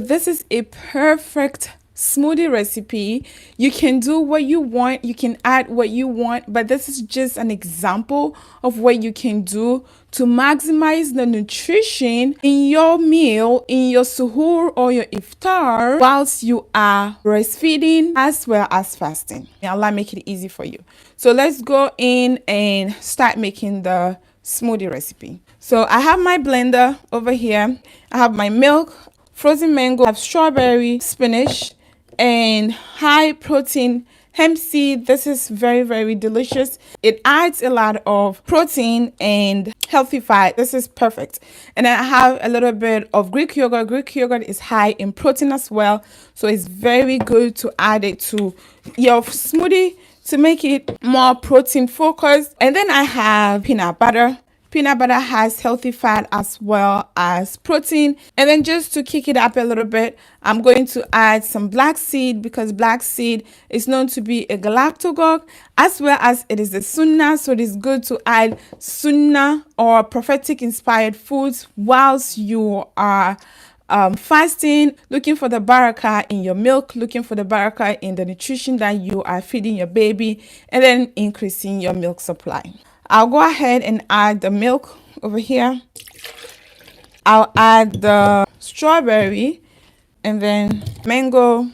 This is a perfect smoothie recipe. You can do what you want, you can add what you want, but this is just an example of what you can do to maximize the nutrition in your meal, in your suhoor or your iftar, whilst you are breastfeeding as well as fasting. May Allah make it easy for you. So let's go in and start making the smoothie recipe. So I have my blender over here. I have my milk, frozen mango, I have strawberry, spinach, and high protein hemp seed. This is very, very delicious. It adds a lot of protein and healthy fat. This is perfect. And then I have a little bit of Greek yogurt. Greek yogurt is high in protein as well, so it's very good to add it to your smoothie to make it more protein focused. And then I have peanut butter. Peanut butter has healthy fat as well as protein. And then just to kick it up a little bit, I'm going to add some black seed, because black seed is known to be a galactagogue as well as it is a sunnah. So it is good to add sunnah or prophetic inspired foods whilst you are fasting, looking for the barakah in your milk, looking for the barakah in the nutrition that you are feeding your baby, and then increasing your milk supply. I'll go ahead and add the milk over here. I'll add the strawberry and then mango,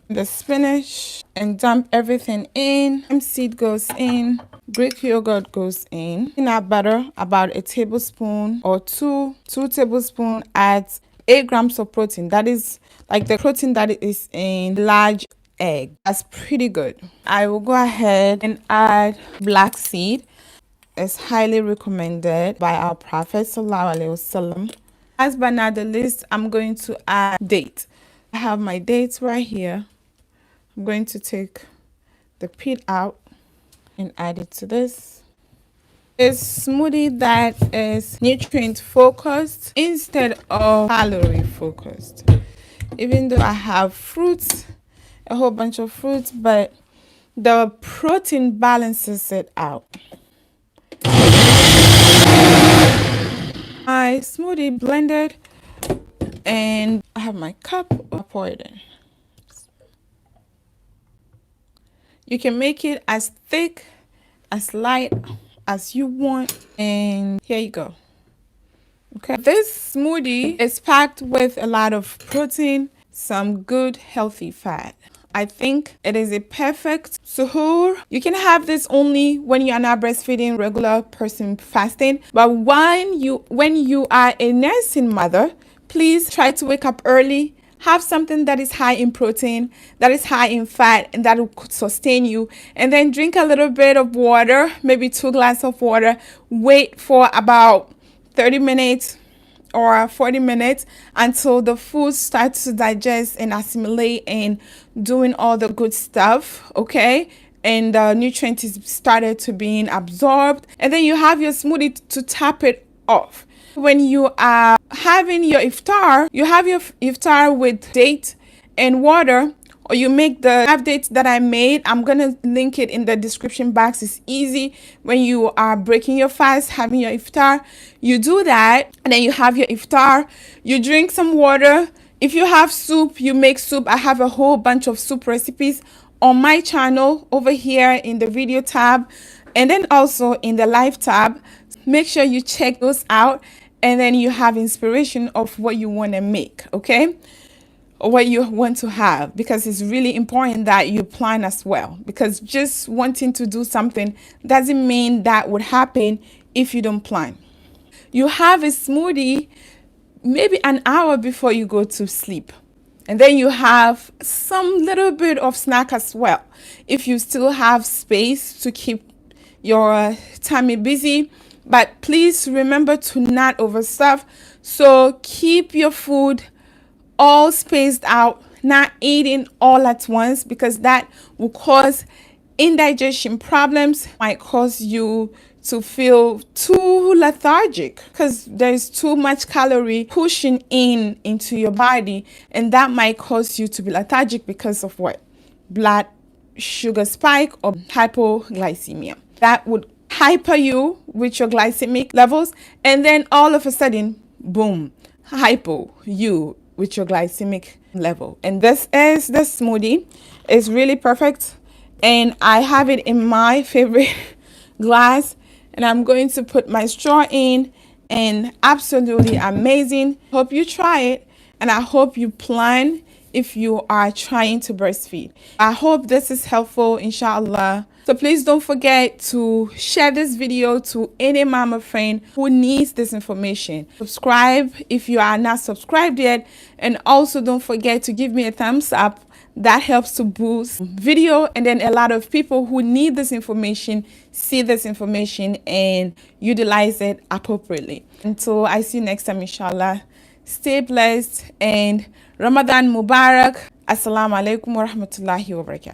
the spinach, and dump everything in. Hemp seed goes in. Greek yogurt goes in. Peanut butter, about a tablespoon or two tablespoons, adds 8 grams of protein. That is like the protein that is in large egg. That's pretty good. I will go ahead and add black seed. It's highly recommended by our Prophet Sallallahu Alaihi Wasallam. Last but not the least, I'm going to add date. I have my dates right here. I'm going to take the pit out and add it to this. It's smoothie that is nutrient focused instead of calorie focused. Even though I have fruits, a whole bunch of fruits, but the protein balances it out. My smoothie blended, and I have my cup. I pour it in. You can make it as thick, as light as you want, and here you go. Okay, this smoothie is packed with a lot of protein, some good healthy fat. I think it is a perfect suhoor. You can have this only when you are not breastfeeding, regular person fasting. But when you are a nursing mother, please try to wake up early. Have something that is high in protein, that is high in fat, and that will sustain you. And then drink a little bit of water, maybe 2 glasses of water. Wait for about 30 minutes or 40 minutes until the food starts to digest and assimilate and doing all the good stuff, okay? And the nutrient is started to being absorbed. And then you have your smoothie to top it off. When you are having your iftar, you have your iftar with date and water, or you make the half dates that I made. I'm gonna link it in the description box. It's easy. When you are breaking your fast, having your iftar, you do that, and then you have your iftar. You drink some water. If you have soup, you make soup. I have a whole bunch of soup recipes on my channel over here in the video tab, and then also in the live tab. Make sure you check those out, and then you have inspiration of what you want to make, okay? Or what you want to have, because it's really important that you plan as well, because just wanting to do something doesn't mean that would happen if you don't plan. You have a smoothie maybe an hour before you go to sleep, and then you have some little bit of snack as well if you still have space to keep your tummy busy. But please remember to not overstuff. So keep your food all spaced out, not eating all at once, because that will cause indigestion problems, might cause you to feel too lethargic because there's too much calorie pushing into your body, and that might cause you to be lethargic because of what? Blood sugar spike or hypoglycemia. That would hyper you with your glycemic levels, and then all of a sudden, boom, hypo you with your glycemic level. And this is the smoothie. It's really perfect. And I have it in my favorite glass. And I'm going to put my straw in, and absolutely amazing. Hope you try it, and I hope you plan if you are trying to breastfeed. I hope this is helpful, inshallah. So please don't forget to share this video to any mama friend who needs this information. Subscribe if you are not subscribed yet, and also don't forget to give me a thumbs up. That helps to boost video, and then a lot of people who need this information see this information and utilize it appropriately. Until I see you next time, inshallah, stay blessed and Ramadan Mubarak. Assalamu alaikum wa rahmatullahi wa barakatuh.